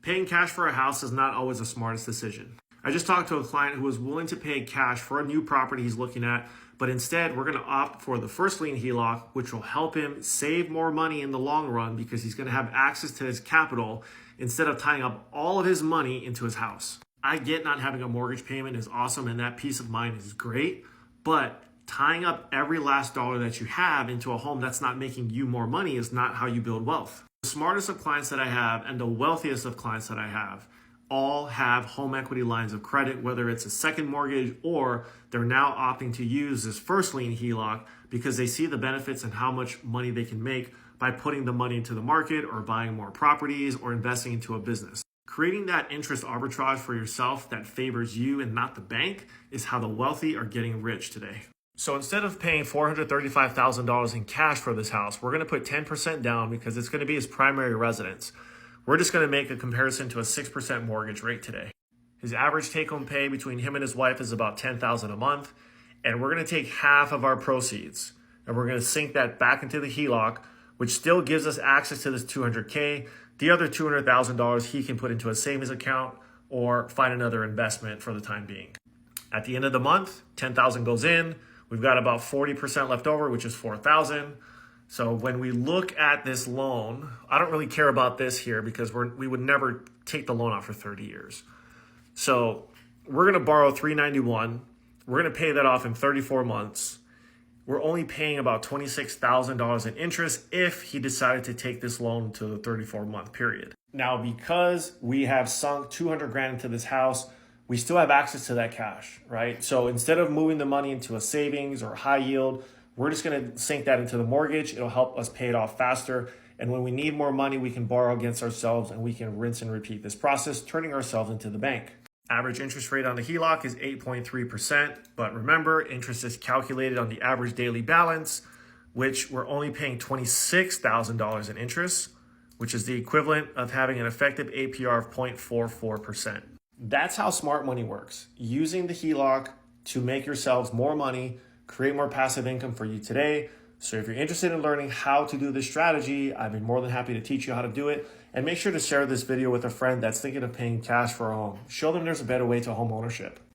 Paying cash for a house is not always the smartest decision. I just talked to a client who was willing to pay cash for a new property he's looking at, but instead we're going to opt for the first lien HELOC, which will help him save more money in the long run because he's going to have access to his capital instead of tying up all of his money into his house. I get not having a mortgage payment is awesome and that peace of mind is great, but tying up every last dollar that you have into a home that's not making you more money is not how you build wealth. The smartest of clients that I have and the wealthiest of clients that I have all have home equity lines of credit, whether it's a second mortgage or they're now opting to use this first lien HELOC because they see the benefits and how much money they can make by putting the money into the market or buying more properties or investing into a business. Creating that interest arbitrage for yourself that favors you and not the bank is how the wealthy are getting rich today. So instead of paying $435,000 in cash for this house, we're going to put 10% down because it's going to be his primary residence. We're just going to make a comparison to a 6% mortgage rate today. His average take-home pay between him and his wife is about $10,000 a month, and we're going to take half of our proceeds and we're going to sink that back into the HELOC, which still gives us access to this $200K. The other $200,000 he can put into a savings account or find another investment for the time being. At the end of the month, $10,000 goes in. We've got about 40% left over, which is $4,000. So when we look at this loan, I don't really care about this here because we would never take the loan out for 30 years. So we're going to borrow $391. We're going to pay that off in 34 months. We're only paying about $26,000 in interest if he decided to take this loan to the 34-month period. Now, because we have sunk $200,000 into this house, we still have access to that cash, right? So instead of moving the money into a savings or high yield, we're just going to sink that into the mortgage. It'll help us pay it off faster. And when we need more money, we can borrow against ourselves and we can rinse and repeat this process, turning ourselves into the bank. Average interest rate on the HELOC is 8.3%. But remember, interest is calculated on the average daily balance, which we're only paying $26,000 in interest, which is the equivalent of having an effective APR of 0.44%. That's how smart money works. Using the HELOC to make yourselves more money, create more passive income for you today. So if you're interested in learning how to do this strategy, I'd be more than happy to teach you how to do it. And make sure to share this video with a friend that's thinking of paying cash for a home. Show them there's a better way to home ownership.